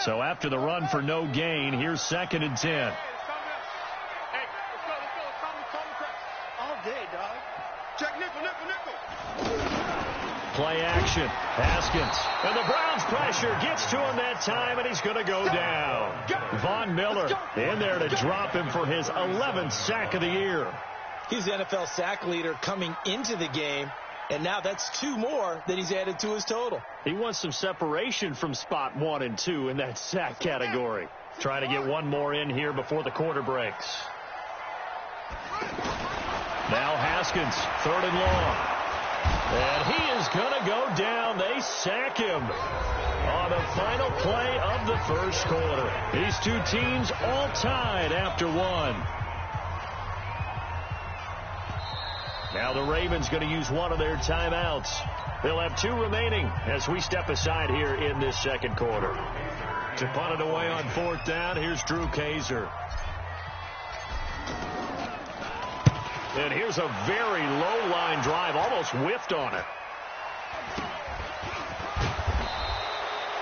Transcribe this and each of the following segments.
So after the run for no gain, here's 2nd and 10. All day, dog. Check nickel. Play action. Haskins. And the Browns pressure gets to him that time, and he's going to go down. Von Miller in there to drop him for his 11th sack of the year. He's the NFL sack leader coming into the game, and now that's 2 more that he's added to his total. He wants some separation from spot 1 and 2 in that sack category. Trying to get one more in here before the quarter breaks. Now Haskins, 3rd and long. And he is going to go down. They sack him on the final play of the first quarter. These two teams all tied after 1. Now the Ravens going to use one of their timeouts. They'll have 2 remaining as we step aside here in this second quarter. To punt it away on 4th down, here's Drew Kaiser. And here's a very low line drive, almost whiffed on it.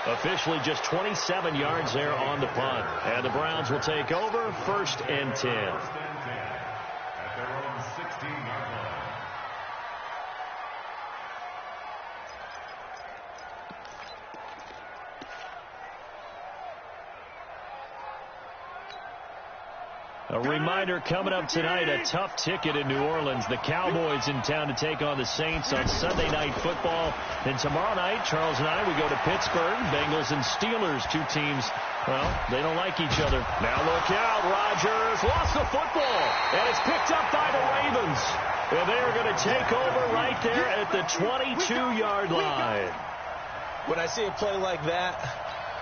Officially just 27 yards there on the punt. And the Browns will take over 1st and 10. A reminder coming up tonight, a tough ticket in New Orleans. The Cowboys in town to take on the Saints on Sunday Night Football. And tomorrow night, Charles and I, we go to Pittsburgh. Bengals and Steelers, 2 teams, well, they don't like each other. Now look out, Rodgers lost the football, and it's picked up by the Ravens. And they are going to take over right there at the 22-yard line. When I see a play like that,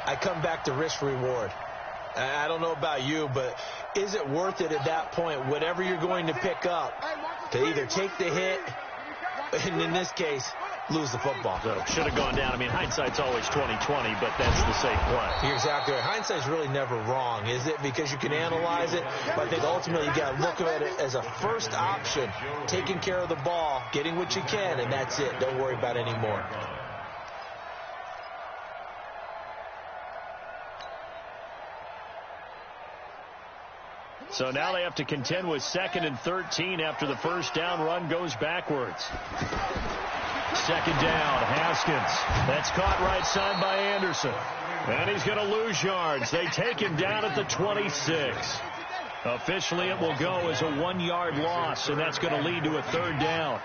I come back to risk-reward. I don't know about you, but is it worth it at that point, whatever you're going to pick up, to either take the hit, and in this case, lose the football? So should have gone down. I mean, hindsight's always 20/20, but that's the safe play. You're exactly right. Hindsight's really never wrong, is it? Because you can analyze it, but I think ultimately you got to look at it as a first option, taking care of the ball, getting what you can, and that's it. Don't worry about it anymore. So now they have to contend with 2nd and 13 after the first down run goes backwards. 2nd down, Haskins. That's caught right side by Anderson. And he's going to lose yards. They take him down at the 26. Officially, it will go as a 1-yard loss, and that's going to lead to a 3rd down.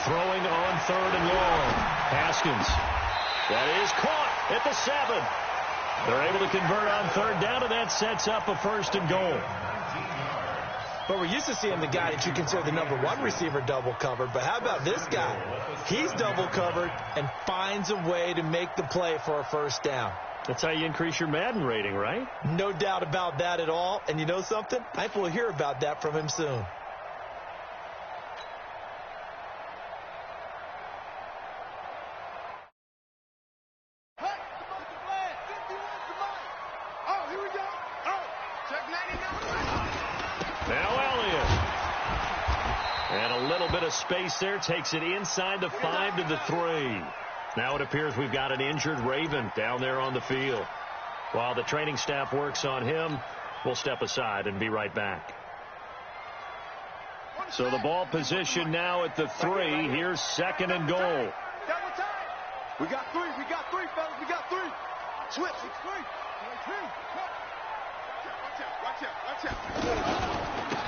Throwing on 3rd and long. Haskins. That is caught at the 7. They're able to convert on 3rd down, and that sets up a 1st and goal. But we're used to seeing the guy that you consider the number 1 receiver double covered. But how about this guy? He's double covered and finds a way to make the play for a 1st down. That's how you increase your Madden rating, right? No doubt about that at all. And you know something? I think we'll hear about that from him soon. Space there, takes it inside the 5 to the 3. Now it appears we've got an injured Raven down there on the field. While the training staff works on him, we'll step aside and be right back. So the ball position now at the 3. Here's 2nd and goal. We got 3, fellas, we got 3. Switch. Watch out.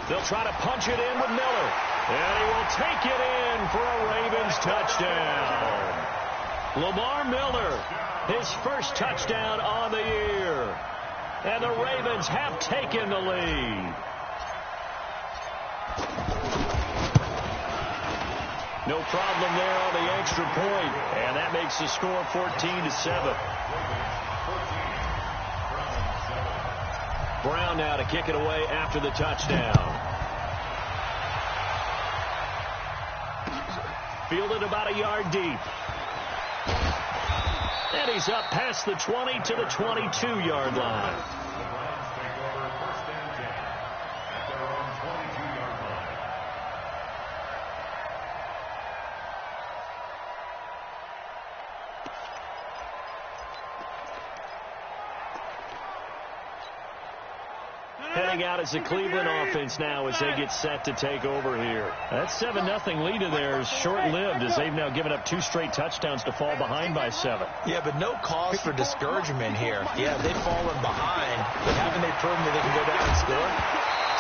They'll try to punch it in with Miller. And he will take it in for a Ravens touchdown. Lamar Miller, his first touchdown on the year. And the Ravens have taken the lead. No problem there on the extra point. And that makes the score 14-7. Brown now to kick it away after the touchdown. Fielded about a yard deep. And he's up past the 20 to the 22-yard line. starting out as the Cleveland offense now as they get set to take over here. That 7-0 lead of theirs short-lived as they've now given up 2 straight touchdowns to fall behind by 7. Yeah, but no cause for discouragement here. Yeah, they've fallen behind, but haven't they proven that they can go down and score?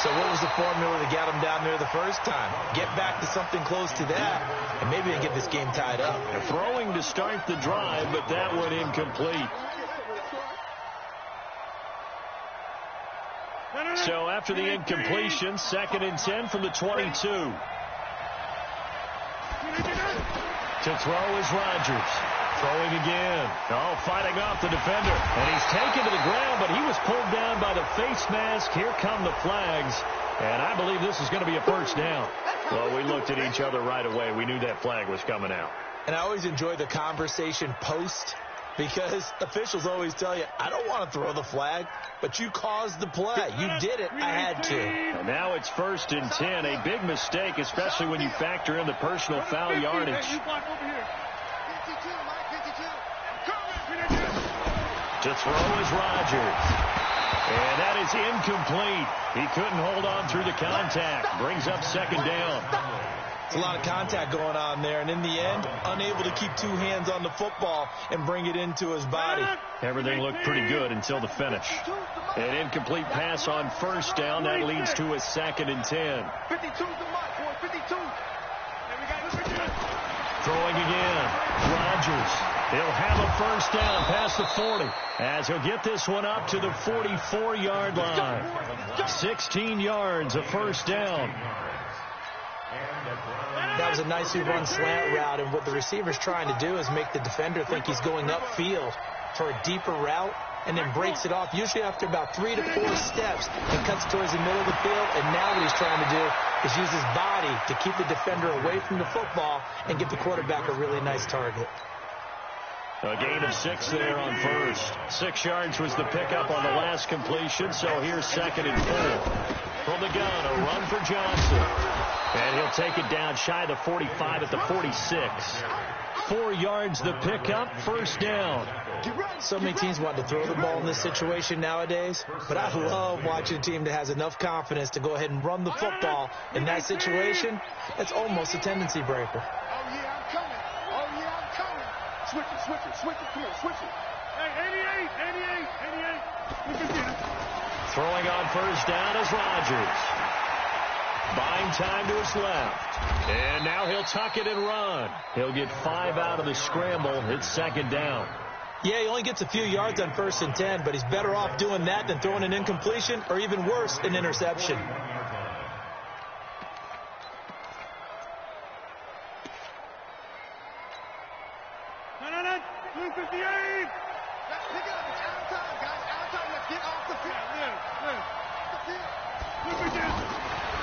So what was the formula that got them down there the first time? Get back to something close to that, and maybe they get this game tied up. They're throwing to start the drive, but that one incomplete. So after the incompletion, 2nd and 10 from the 22. To throw is Rodgers. Throwing again. Oh, fighting off the defender. And he's taken to the ground, but he was pulled down by the face mask. Here come the flags. And I believe this is going to be a first down. Well, we looked at each other right away. We knew that flag was coming out. And I always enjoy the conversation post, because officials always tell you, I don't want to throw the flag, but you caused the play. You did it. I had to. And now it's 1st and 10. A big mistake, especially when you factor in the personal foul yardage. To throw is Rodgers. And that is incomplete. He couldn't hold on through the contact. Brings up 2nd down. It's a lot of contact going on there, and in the end, unable to keep 2 hands on the football and bring it into his body. Everything looked pretty good until the finish. An incomplete pass on 1st down. That leads to a 2nd and 10. 52's the mark, boy. 52. Throwing again. Rodgers. He'll have a 1st down past the 40 as he'll get this one up to the 44-yard line. 16 yards, a 1st down. That was a nicely run slant route, and what the receiver's trying to do is make the defender think he's going upfield for a deeper route, and then breaks it off, usually after about 3 to 4 steps, and cuts towards the middle of the field. And now what he's trying to do is use his body to keep the defender away from the football and give the quarterback a really nice target. A gain of 6 there on 1st. 6 yards was the pickup on the last completion, so here's 2nd and 4. From the gun, a run for Johnson. And he'll take it down shy of the 45 at the 46. 4 yards the pickup, 1st down. So many teams want to throw the ball in this situation nowadays, but I love watching a team that has enough confidence to go ahead and run the football in that situation. That's almost a tendency breaker. Oh, yeah, I'm coming. Oh, yeah, I'm coming. Switch it. Come on, switch it. Hey, 88. Throwing on 1st down is Rodgers. Buying time to his left. And now he'll tuck it and run. He'll get 5 out of the scramble. It's 2nd down. Yeah, he only gets a few yards on 1st and 10, but he's better off doing that than throwing an incompletion or even worse, an interception. No. 258. Pick it up. It's out of time, guys. Out of time. Let's get off the field.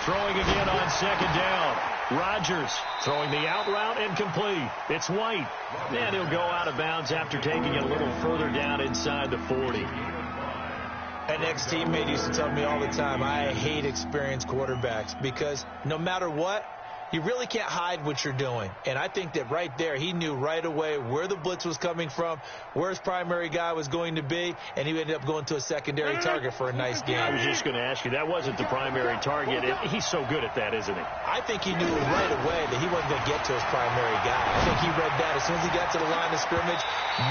Throwing again on 2nd down. Rodgers throwing the out route incomplete. It's White. And he'll go out of bounds after taking it a little further down inside the 40. An ex-teammate used to tell me all the time, I hate experienced quarterbacks because no matter what, you really can't hide what you're doing. And I think that right there, he knew right away where the blitz was coming from, where his primary guy was going to be, and he ended up going to a secondary target for a nice game. I was just going to ask you, that wasn't the primary target. He's so good at that, isn't he? I think he knew right away that he wasn't going to get to his primary guy. I think he read that as soon as he got to the line of scrimmage,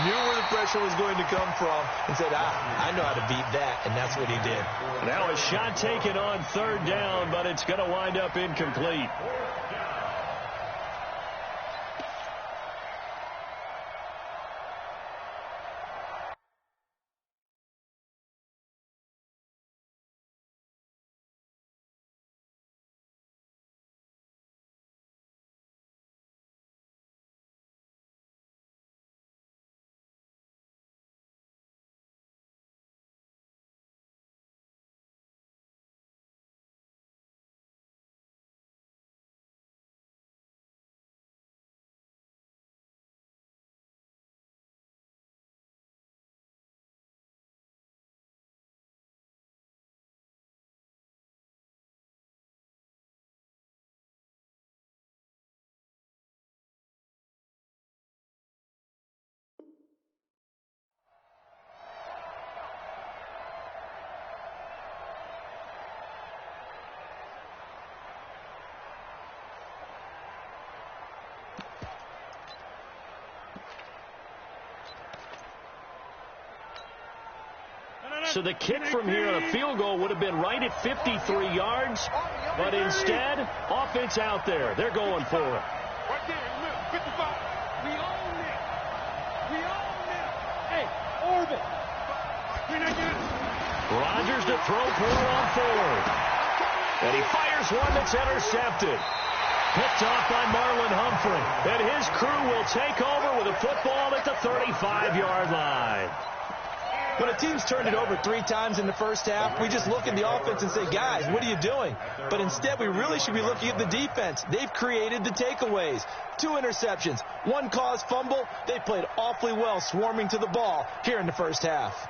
knew where the pressure was going to come from, and said, I know how to beat that, and that's what he did. Now a shot taken on 3rd down, but it's going to wind up incomplete. So the kick from here on a field goal would have been right at 53 yards, but instead, offense out there. They're going for it. Right there, in the middle, 55. We own it. We own it. Hey, orbit. Rodgers to throw for it on fourth. And he fires one that's intercepted. Picked off by Marlon Humphrey. And his crew will take over with a football at the 35-yard line. When a team's turned it over 3 times in the first half, we just look at the offense and say, guys, what are you doing? But instead, we really should be looking at the defense. They've created the takeaways. 2 interceptions, 1 caused fumble. They played awfully well swarming to the ball here in the first half.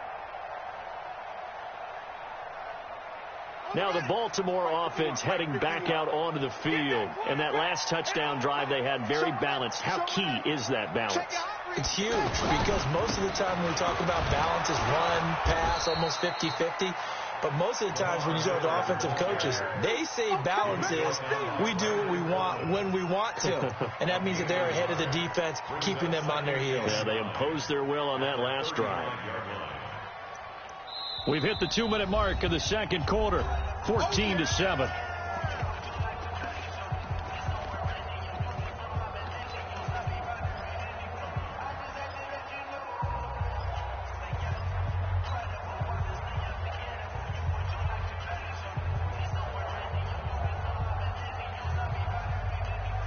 Now the Baltimore offense heading back out onto the field. And that last touchdown drive they had very balanced. How key is that balance? It's huge because most of the time when we talk about balance is run, pass, almost 50-50. But most of the times when you talk to offensive coaches, they say balance is we do what we want when we want to. And that means that they're ahead of the defense, keeping them on their heels. Yeah, they imposed their will on that last drive. We've hit the 2-minute mark of the second quarter, 14-7.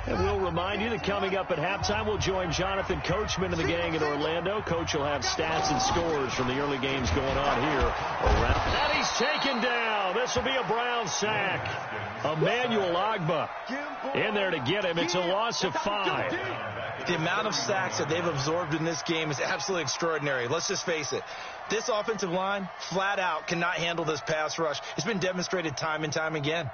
And we'll remind you that coming up at halftime, we'll join Jonathan Coachman and the gang in Orlando. Coach will have stats and scores from the early games going on here. And he's taken down. This will be a Brown sack. Emmanuel Ogbah in there to get him. It's a loss of 5. The amount of sacks that they've absorbed in this game is absolutely extraordinary. Let's just face it. This offensive line, flat out, cannot handle this pass rush. It's been demonstrated time and time again.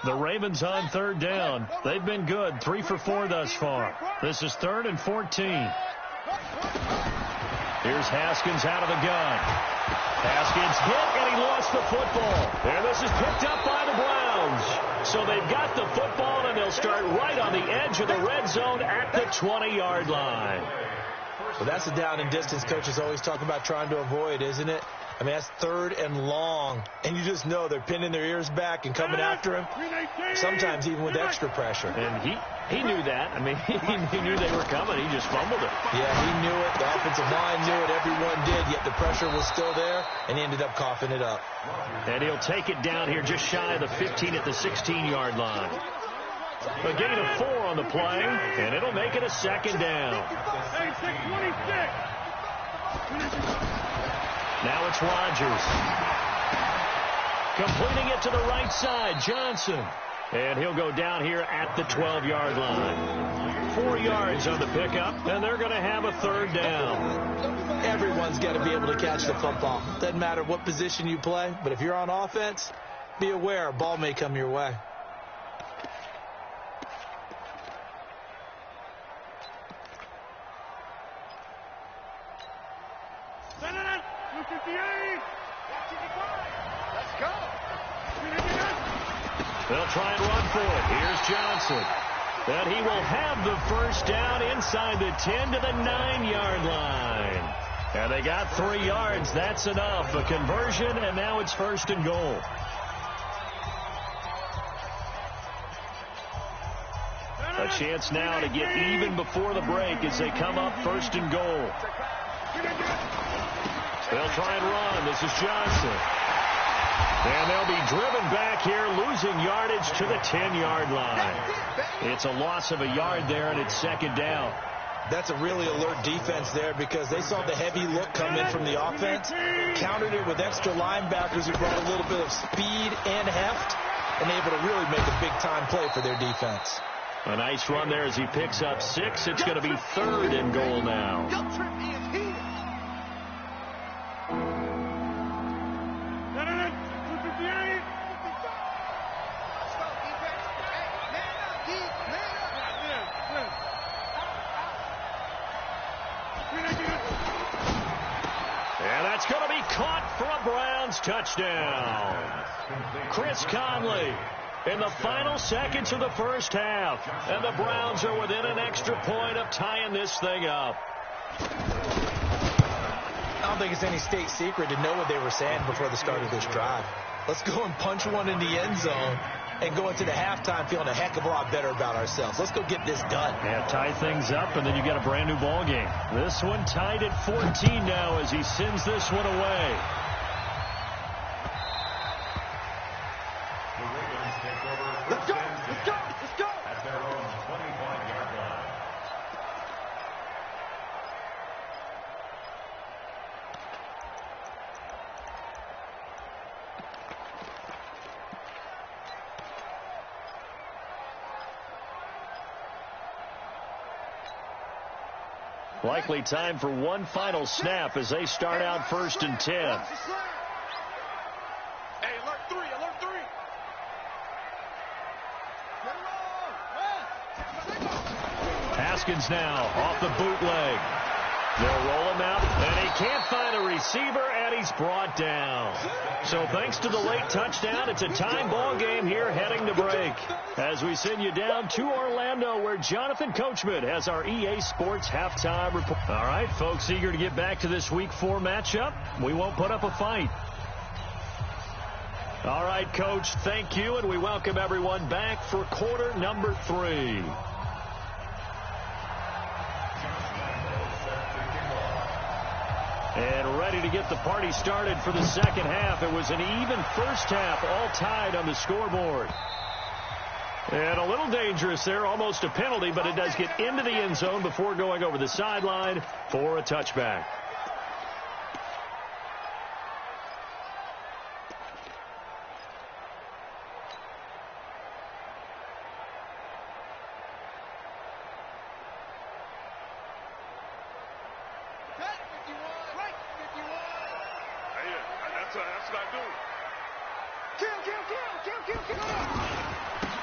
The Ravens on 3rd down. They've been good. 3 for 4 thus far. This is 3rd and 14. Here's Haskins out of the gun. Haskins hit, and he lost the football. And this is picked up by the Browns. So they've got the football, and they'll start right on the edge of the red zone at the 20-yard line. Well, that's the down and distance coaches always talk about trying to avoid, isn't it? I mean, that's 3rd and long, and you just know they're pinning their ears back and coming after him, sometimes even with extra pressure. And he knew that. I mean, he knew they were coming. He just fumbled it. Yeah, he knew it. The offensive line knew it. Everyone did, yet the pressure was still there, and he ended up coughing it up. And he'll take it down here just shy of the 15 at the 16-yard line. A gain of 4 on the play, and it'll make it a 2nd down. Now it's Rodgers. Completing it to the right side, Johnson. And he'll go down here at the 12-yard line. 4 yards on the pickup, and they're going to have a 3rd down. Everyone's got to be able to catch the football. Doesn't matter what position you play, but if you're on offense, be aware a ball may come your way. They'll try and run for it. Here's Johnson. And he will have the 1st down inside the 10 to the 9-yard line. And they got 3 yards. That's enough. A conversion, and now it's 1st and goal. A chance now to get even before the break as they come up 1st and goal. They'll try and run. This is Johnson. And they'll be driven back here, losing yardage to the 10-yard line. It's a loss of a yard there, and it's 2nd down. That's a really alert defense there because they saw the heavy look come in from the offense, countered it with extra linebackers who brought a little bit of speed and heft, and able to really make a big-time play for their defense. A nice run there as he picks up 6. It's going to be 3rd and goal now. And that's going to be caught for a Browns touchdown. Chris Conley in the final seconds of the first half. And the Browns are within an extra point of tying this thing up. I don't think it's any state secret to know what they were saying before the start of this drive. Let's go and punch one in the end zone and go into the halftime feeling a heck of a lot better about ourselves. Let's go get this done. Yeah, tie things up, and then you get a brand new ball game. This one tied at 14 now as he sends this one away. Let's go, let's go, let's go. At their own 25-yard line. Likely time for one final snap as they start out 1st and 10. Hey, alert 3, alert 3. Haskins now off the bootleg. They'll roll him out, and he can't find a receiver, and he's brought down. So thanks to the late touchdown, it's a time ball game here heading to break. As we send you down to Orlando, where Jonathan Coachman has our EA Sports halftime report. All right, folks, eager to get back to this Week 4 matchup. We won't put up a fight. All right, Coach, thank you, and we welcome everyone back for quarter number 3. And ready to get the party started for the second half. It was an even first half, all tied on the scoreboard. And a little dangerous there, almost a penalty, but it does get into the end zone before going over the sideline for a touchback.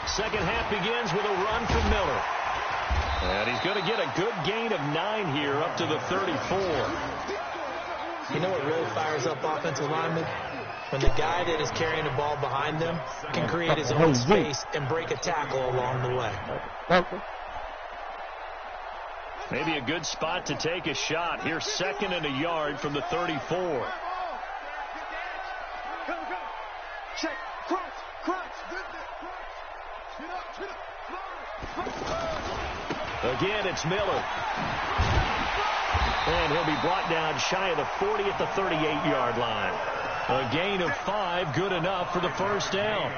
Second half begins with a run from Miller. And he's going to get a good gain of 9 here up to the 34. You know what really fires up offensive linemen? When the guy that is carrying the ball behind them can create his own space and break a tackle along the way. Maybe a good spot to take a shot. Here, 2nd and a yard from the 34. Check, crunch, crunch. Again, it's Miller. And he'll be brought down shy of the 40 at the 38-yard line. A gain of 5, good enough for the first down.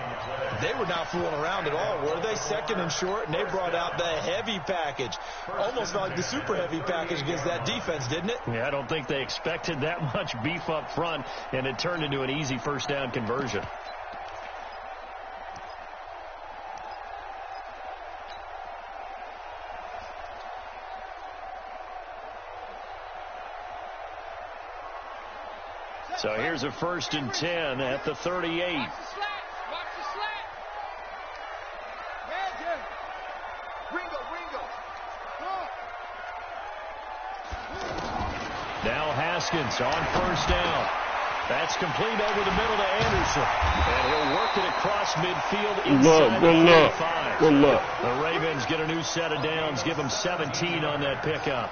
They were not fooling around at all, were they? 2nd and short, and they brought out the heavy package. Almost like the super heavy package against that defense, didn't it? Yeah, I don't think they expected that much beef up front, and it turned into an easy first down conversion. So here's a 1st and 10 at the 38. Watch the slack. Ringo. Now Haskins on 1st down. That's complete over the middle to Anderson. And he'll work it across midfield inside the 45. Good luck. The Ravens get a new set of downs, give them 17 on that pickup.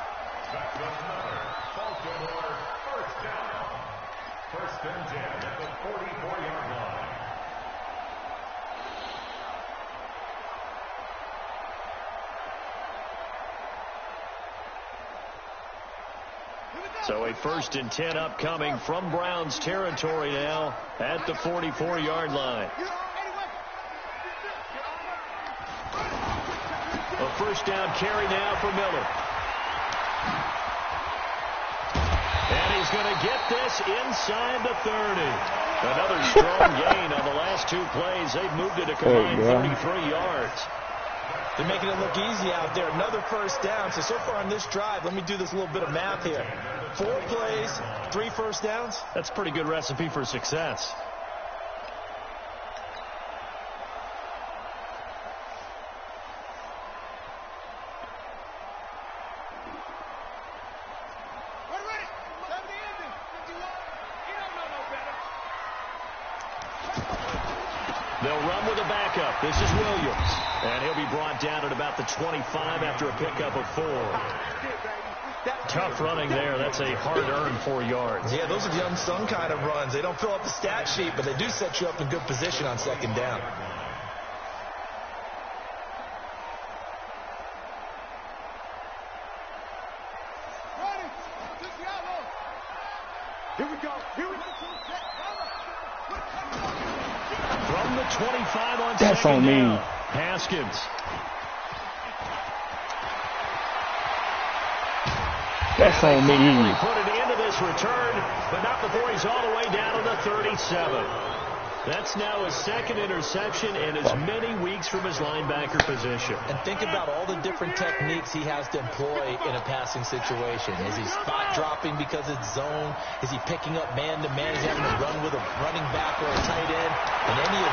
First and 10 at the 44-yard line. So a 1st and 10 upcoming from Browns territory now at the 44-yard line. A first down carry now for Miller. And he's going to get this inside the 30. Another strong gain on the last 2 plays. They've moved it a combined 33 yards. They're making it look easy out there. Another first down. So far on this drive, let me do this little bit of math here. 4 plays, 3 first downs. That's a pretty good recipe for success. The They'll run with a backup. This is Williams. And he'll be brought down at about the 25 after a pickup of 4. Tough running there. That's a hard-earned 4 yards. Yeah, those are the unsung kind of runs. They don't fill up the stat sheet, but they do set you up in good position on second down. Here we go. Here we go. From the 25 on That's second on me. down. Haskins. That's on me. Put it into this return, but not before he's all the way down to the 37. That's now his second interception in as many weeks from his linebacker position. And think about all the different techniques he has to employ in a passing situation. Is he spot dropping because it's zone? Is he picking up man-to-man? Is he having to run with a running back or a tight end?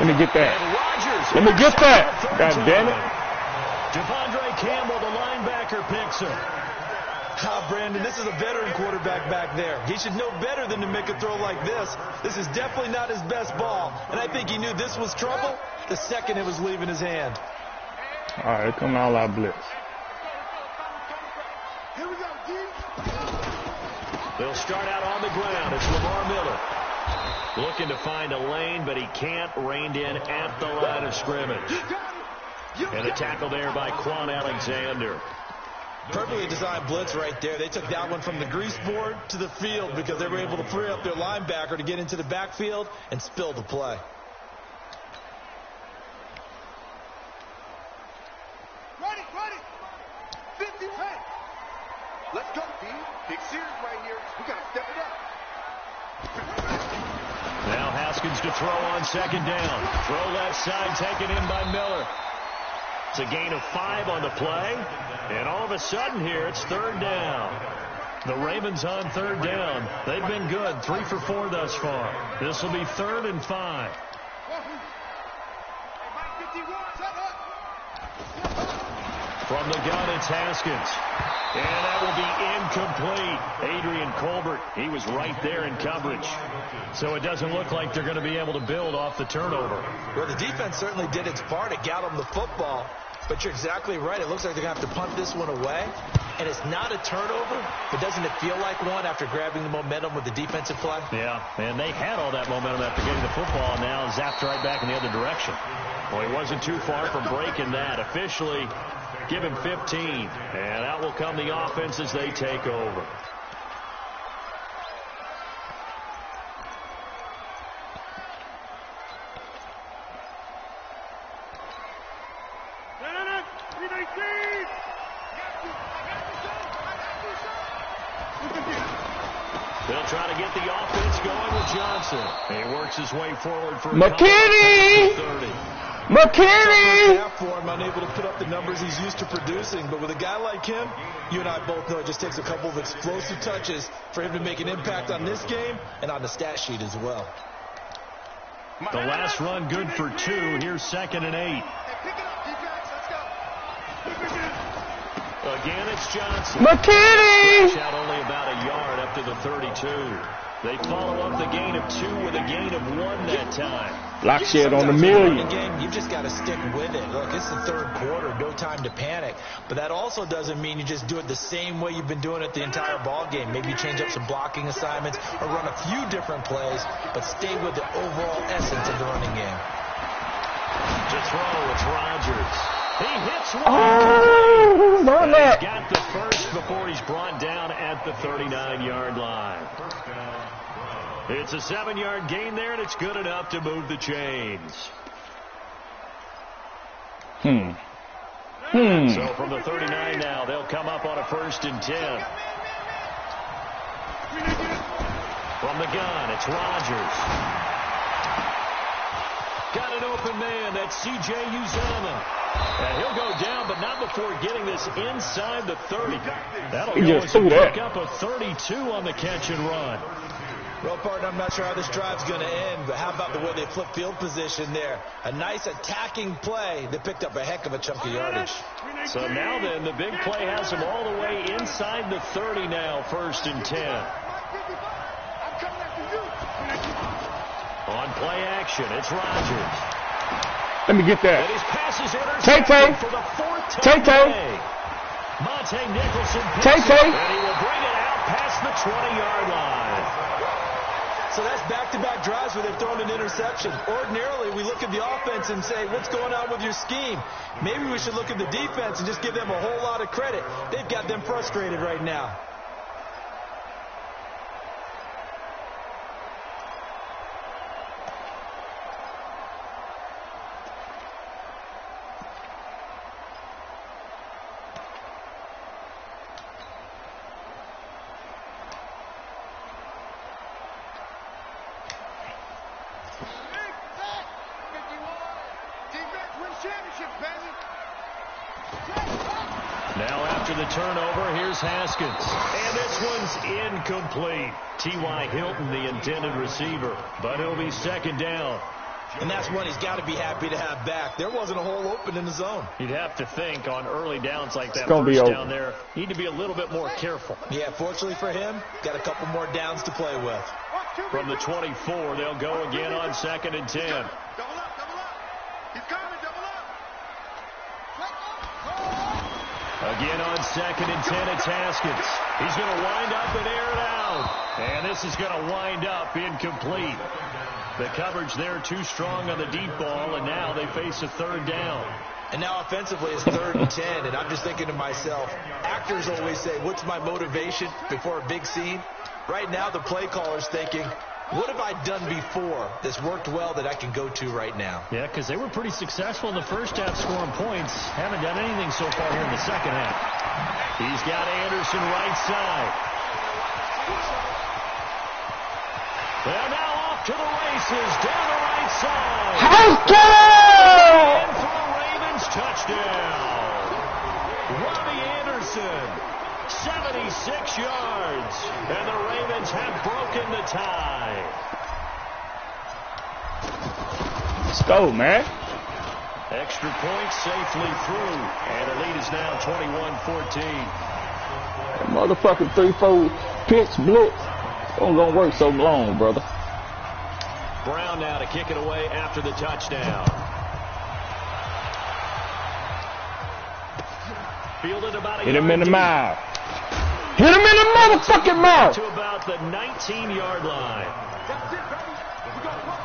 Let me get that. Rodgers. Let me get that. God damn it. Devondre Campbell, the linebacker, picks him. Brandon, this is a veteran quarterback back there. He should know better than to make a throw like this. This is definitely not his best ball. And I think he knew this was trouble the second it was leaving his hand. All right, come all out blitz. Here we go, D. They'll start out on the ground. It's Lamar Miller. Looking to find a lane, but he can't. Reined in at the line of scrimmage. And a tackle there by Quan Alexander. Perfectly designed blitz right there. They took that one from the grease board to the field because they were able to free up their linebacker to get into the backfield and spill the play. Ready. 50, hey. Let's go, D. Big series right here. We got to step it up. Now Haskins to throw on second down. Throw left side taken in by Miller. It's a gain of 5 on the play. And all of a sudden here, it's third down. The Ravens on third down. They've been good. 3 for 4 thus far. This will be 3rd and 5. From the gun, it's Haskins. And that will be incomplete. Adrian Colbert, he was right there in coverage. So it doesn't look like they're going to be able to build off the turnover. Well, the defense certainly did its part. It got them the football. But you're exactly right. It looks like they're going to have to punt this one away. And it's not a turnover, but doesn't it feel like one after grabbing the momentum with the defensive play? Yeah, and they had all that momentum after getting the football, and now zapped right back in the other direction. Well, he wasn't too far from breaking that. Officially, give him 15. And out will come the offense as they take over. They'll try to get the offense going with Johnson. He works his way forward for McKinney! 30. McKinney! For him, unable to put up the numbers he's used to producing. But with a guy like him, you and I both know it just takes a couple of explosive touches for him to make an impact on this game and on the stat sheet as well. The last run good for 2. Here's 2nd and 8. Again, it's Johnson. McKinney! Out only about a yard up to the 32. They follow up the gain of 2 with a gain of 1 that time. Lock shed on the Sometimes in million. running game, you've just got to stick with it. Look, it's the 3rd quarter, no time to panic. But that also doesn't mean you just do it the same way you've been doing it the entire ball game. Maybe change up some blocking assignments or run a few different plays, but stay with the overall essence of the running game. To throw, it's Rodgers. He hits one. Oh, run He's that. got the first before he's brought down at the 39-yard line. It's a 7-yard gain there, and it's good enough to move the chains. So from the 39 now, they'll come up on a 1st and 10. From the gun, it's Rodgers. Got an open man. That's C.J. Uzomah. And he'll go down, but not before getting this inside the 30. That'll He go just as threw a that. pick up a 32 on the catch and run. Well, partner, I'm not sure how this drive's going to end, but how about the way they flip field position there? A nice attacking play that picked up a heck of a chunk of yardage. So now then, the big play has them all the way inside the 30 now, 1st and 10. On play action, it's Rodgers. Let me get that. And his pass is Tay Tay. intercepted for the 4th time Tay Tay. today. Monte Nicholson picks Tay Tay. it, and he will bring it out past the 20-yard line. So that's back-to-back drives where they've thrown an interception. Ordinarily, we look at the offense and say, what's going on with your scheme? Maybe we should look at the defense and just give them a whole lot of credit. They've got them frustrated right now. Now after the turnover, here's Haskins. And this one's incomplete. T.Y. Hilton, the intended receiver. But it'll be second down. And that's one he's got to be happy to have back. There wasn't a hole open in the zone. You'd have to think on early downs like that, gonna be first over. down there, need to be a little bit more careful. Yeah, fortunately for him, got a couple more downs to play with. From the 24, they'll go again on 2nd and 10. Double up, double up. He's coming, double up. Again on 2nd and 10, it's Haskins. He's going to wind up and air it out. And this is going to wind up incomplete. The coverage there too strong on the deep ball, and now they face a 3rd down. And now offensively it's 3rd and 10, and I'm just thinking to myself, actors always say, what's my motivation before a big scene? Right now the play caller's thinking, what have I done before that's worked well that I can go to right now? Yeah, because they were pretty successful in the first half scoring points. Haven't done anything so far here in the second half. He's got Anderson right side. They're now off to the races down the right side. Haskins! And for a Ravens touchdown. Robbie Anderson, 76 yards. And the Ravens have broken the tie. Let's go, man. Extra point safely through. And the lead is now 21-14. That motherfucking 3-4 pitch blitz. Don't gonna work so long, brother. Brown now to kick it away after the touchdown. Fielded about a Hit him yard in the deep. mouth. Hit him in the motherfucking mouth. To about the 19-yard line. That's it, baby. We got one.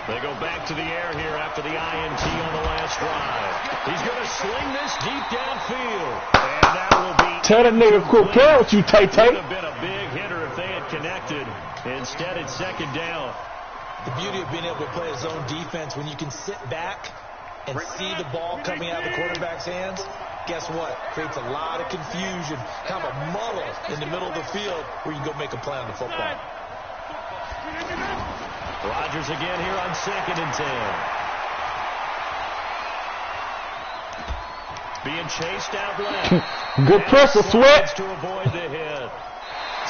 They go back to the air here after the INT on the last drive. He's going to sling this deep downfield. And that will be... Tell that nigga quit playing with you, Tay Tay. Would have been a big hitter if they had connected. Instead, it's second down. The beauty of being able to play a zone defense when you can sit back and see the ball coming out of the quarterback's hands, guess what? Creates a lot of confusion, kind of a muddle in the middle of the field where you can go make a play on the football. Rodgers again here on 2nd and 10. Being chased out left. Good pressure, Sweat. To avoid the hit.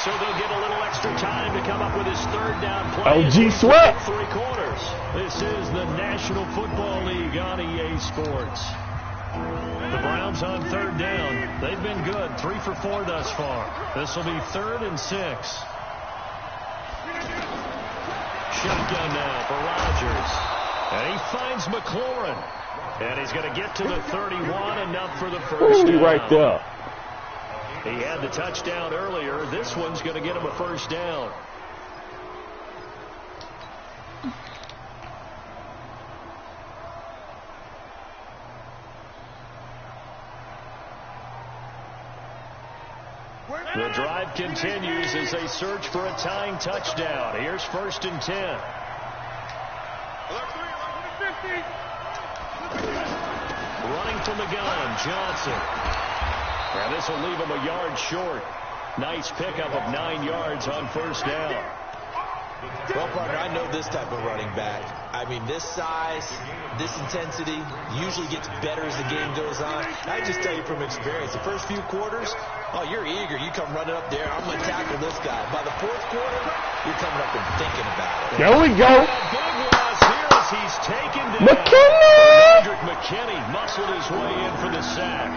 So they'll get a little extra time to come up with his 3rd down play. OG Sweat. 3/4. This is the National Football League on EA Sports. The Browns on 3rd down. They've been good. 3 for 4 thus far. This will be 3rd and 6. Shotgun now for Rodgers. And he finds McLaurin. And he's going to get to the 31, enough for the first down. Right there. He had the touchdown earlier. This one's going to get him a first down. The drive continues as they search for a tying touchdown. Here's 1st and 10. Running from the gun, Johnson. And this will leave him a yard short. Nice pickup of 9 yards on 1st down. Well, partner, I know this type of running back. I mean, this size, this intensity usually gets better as the game goes on. I just tell you from experience, the first few quarters, oh, you're eager. You come running up there. I'm going to tackle this guy. By the fourth quarter, you're coming up and thinking about it. There we go. Big loss here as he's taken down. McKinney! McKinney muscled his way in for the sack.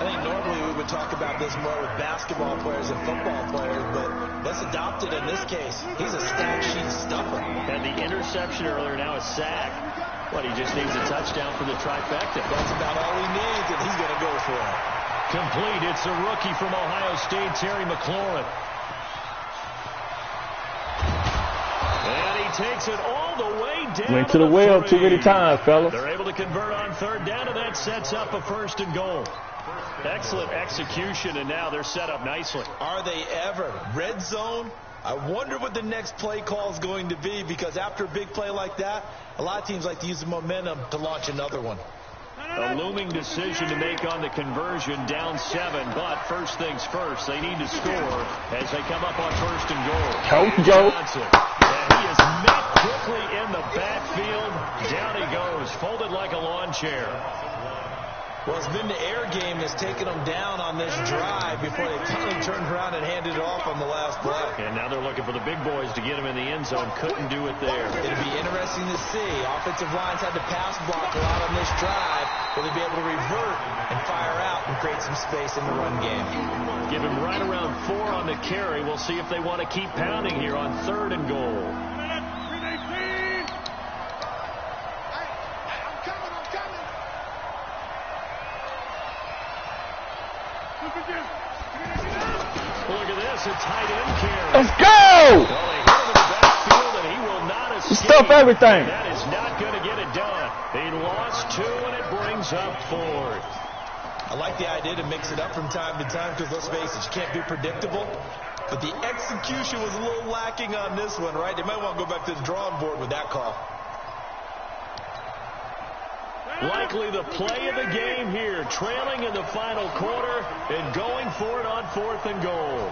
I think normally we would talk about this more with basketball players and football players, but let's adopt it in this case. He's a stat sheet stuffer. And the interception earlier, now a sack. What, he just needs a touchdown for the trifecta. That's about all he needs, and he's going to go for it. Complete. It's a rookie from Ohio State, Terry McLaurin. And he takes it all the way down. Went to the well too many times, fellas. They're able to convert on third down, and that sets up a first and goal. Excellent execution, and now they're set up nicely. Are they ever? Red zone? I wonder what the next play call is going to be, because after a big play like that, a lot of teams like to use the momentum to launch another one. A looming decision to make on the conversion, down 7, but first things first, they need to score as they come up on first and goal. Coach Joe. Johnson. And he is met quickly in the backfield. Down he goes, folded like a lawn chair. Well, it's been the air game that's taken them down on this drive before they finally turned around and handed it off on the last play. And now they're looking for the big boys to get him in the end zone. Couldn't do it there. It'll be interesting to see. Offensive lines had to pass block a lot on this drive. Will they be able to revert and fire out and create some space in the run game? Give him right around 4 on the carry. We'll see if they want to keep pounding here on third and goal. Look at this, a tight end carry. Let's go! Well, they hit him in the backfield, and he will not escape. Stuff everything. That is not going to get it done. They lost 2, and it brings up 4th. I like the idea to mix it up from time to time, because let's face it, you can't be predictable. But the execution was a little lacking on this one, right? They might want to go back to the drawing board with that call. Likely the play of the game here, trailing in the final quarter and going for it on 4th and goal.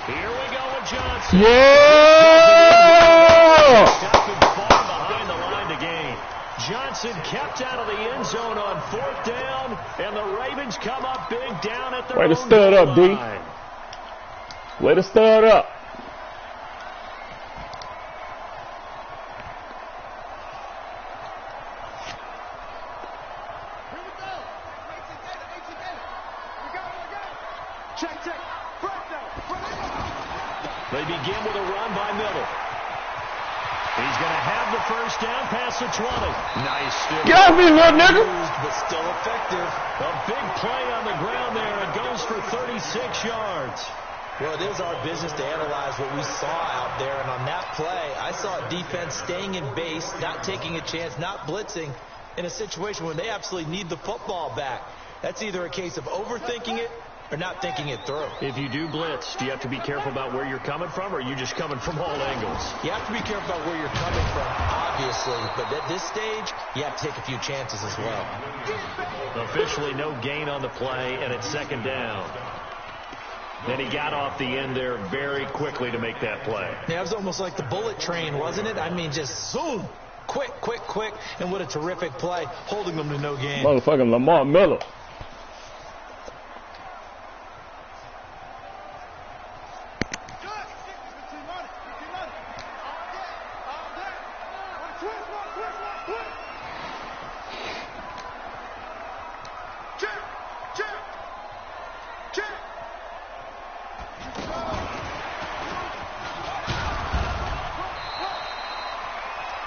Here we go with Johnson. Yeah! Stopping far behind the line to gain. Johnson kept out of the end zone on 4th down, and the Ravens come up big down at their Way to own stir it up, D. line. Way to stir it up. They begin with a run by Miller. He's going to have the first down past the 20. Nice stiff. Get off me, little nigga. But still effective. A big play on the ground there. It goes for 36 yards. Well, it is our business to analyze what we saw out there. And on that play, I saw a defense staying in base, not taking a chance, not blitzing in a situation when they absolutely need the football back. That's either a case of overthinking it or not thinking it through. If you do blitz, do you have to be careful about where you're coming from, or are you just coming from all angles? You have to be careful about where you're coming from, obviously. But at this stage, you have to take a few chances as well. Officially no gain on the play, and it's second down. Then he got off the end there very quickly to make that play. Yeah, it was almost like the bullet train, wasn't it? I mean, just zoom. Quick, quick, quick. And what a terrific play, holding them to no gain. Motherfucking Lamar Miller.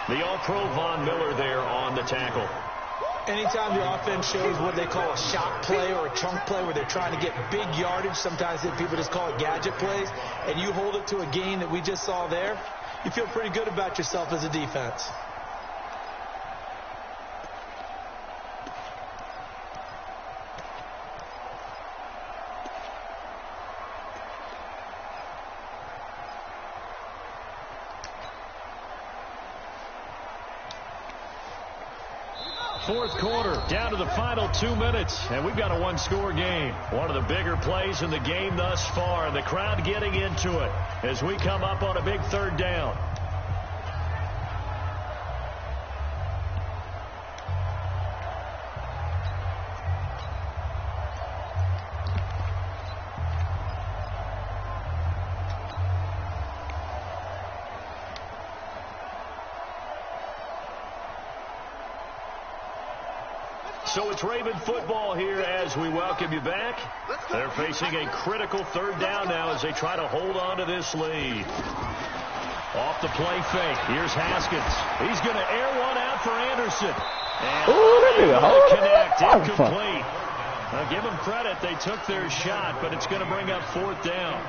The All-Pro Von Miller there on the tackle. Anytime the offense shows what they call a shot play or a chunk play where they're trying to get big yardage, sometimes people just call it gadget plays, and you hold it to a gain that we just saw there, you feel pretty good about yourself as a defense. fourth quarter, down to the final 2 minutes, and we've got a one-score game. One of the bigger plays in the game thus far, and the crowd getting into it as we come up on a big third down. So it's Raven football here as we welcome you back. They're facing a critical third down now as they try to hold on to this lead. Off the play fake. Here's Haskins. He's going to air one out for Anderson. And connect. Incomplete. Now give them credit. They took their shot, but it's going to bring up fourth down.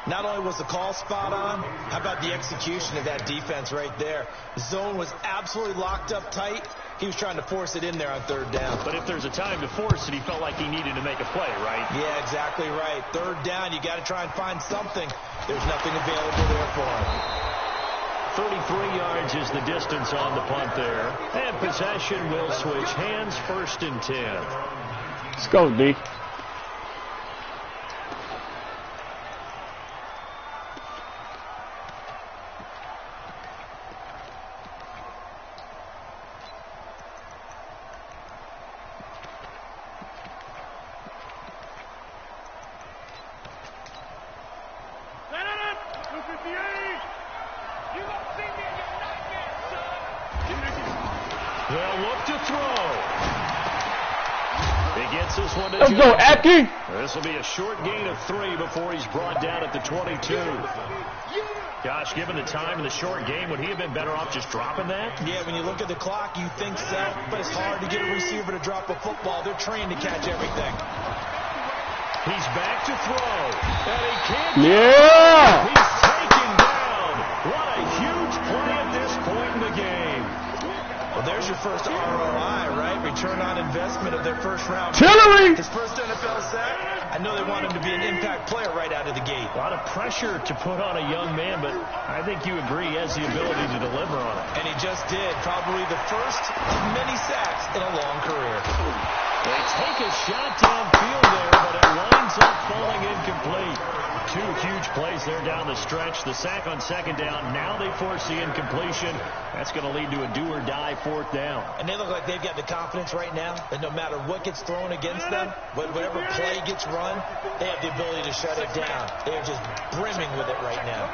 Not only was the call spot on, how about the execution of that defense right there? The zone was absolutely locked up tight. He was trying to force it in there on third down. But if there's a time to force it, he felt like he needed to make a play, right? Yeah, exactly right. Third down, you got to try and find something. There's nothing available there for him. 33 yards is the distance on the punt there. And possession will switch hands, 1st and 10. Let's go, D. They'll look to throw. He gets this one to Let's go, Aki. This will be a short gain of 3 before he's brought down at the 22. Gosh, given the time and the short game, would he have been better off just dropping that? Yeah, when you look at the clock, you think so, but it's hard to get a receiver to drop a football. They're trained to catch everything. He's back to throw. And he can't. Yeah. He's taken down. What a huge play at this point in the game. Well, there's your first ROI, right? Return on investment of their first round. Tillery! His first NFL sack. I know they want him to be an impact player right out of the gate. A lot of pressure to put on a young man, but I think you agree he has the ability to deliver on it. And he just did. Probably the first of many sacks in a long career. They take a shot downfield there, but it winds up falling incomplete. 2 huge plays there down the stretch. The sack on second down. Now they force the incompletion. That's going to lead to a do-or-die fourth down. And they look like they've got the confidence right now that no matter what gets thrown against them, whatever play gets run, they have the ability to shut it down. They're just brimming with it right now.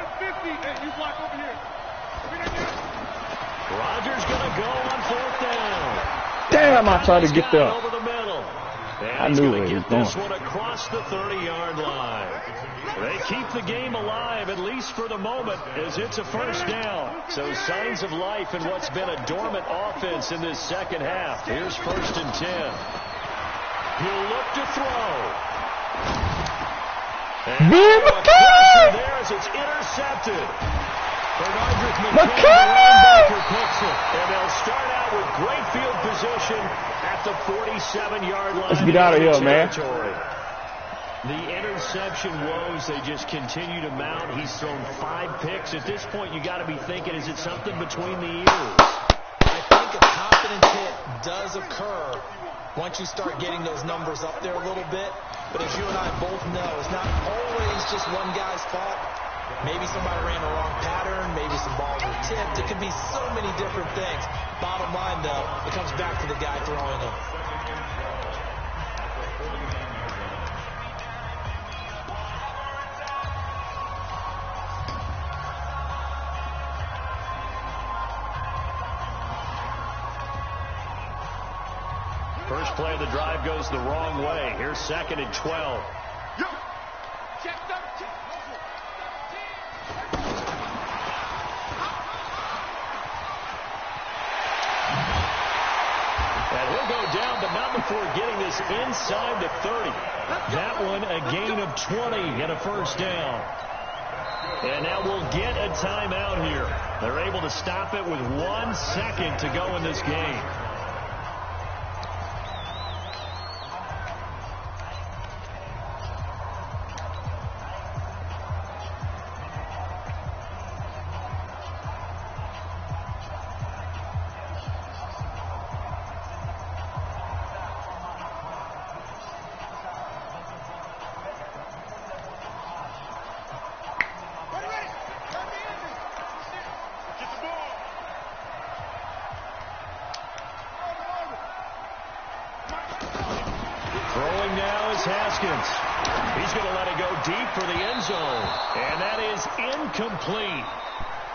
Rodgers going to go on fourth down. Damn, I tried to get there. Over the middle. And I knew where he was going. This one across the 30-yard line. They keep the game alive, at least for the moment, as it's a first down. So signs of life in what's been a dormant offense in this second half. Here's 1st and 10. He'll look to throw. And pressure there as it's intercepted. Bernardrick McKinney picks it. And they'll start out with great field position at the 47-yard line. Let's get out of here, man. The interception woes, they just continue to mount. He's thrown 5 picks. At this point, you got to be thinking, is it something between the ears? I think a confidence hit does occur once you start getting those numbers up there a little bit. But as you and I both know, it's not always just one guy's fault. Maybe somebody ran the wrong pattern. Maybe some balls were tipped. It could be so many different things. Bottom line, though, it comes back to the guy throwing them. First play of the drive goes the wrong way. Here's 2nd and 12. Check 13. And he'll go down, but not before getting this inside the 30. That one a gain of 20 and a first down. And now we'll get a timeout here. They're able to stop it with 1 second to go in this game. is Haskins. He's going to let it go deep for the end zone. And that is incomplete.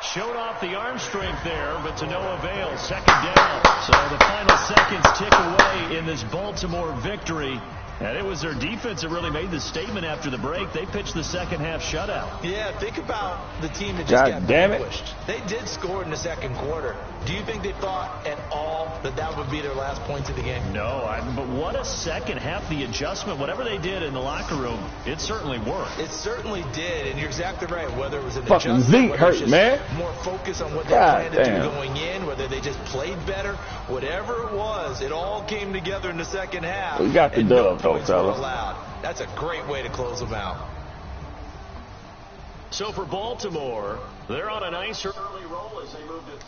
Showed off the arm strength there, but to no avail. Second down. So the final seconds tick away in this Baltimore victory. And it was their defense that really made the statement after the break. They pitched the second half shutout. Yeah, think about the team that just got vanquished. They did score in the second quarter. Do you think they thought at all that that would be their last points of the game? No, but what a second half. The adjustment, whatever they did in the locker room, it certainly worked. It certainly did, and you're exactly right. Whether it was an fucking adjustment, Zeke hurt, man. More focus on what they planned to do going in, whether they just played better, whatever it was, it all came together in the second half. We got the dub, though, fellas. That's a great way to close them out. So for Baltimore, they're on a nice early roll as they move to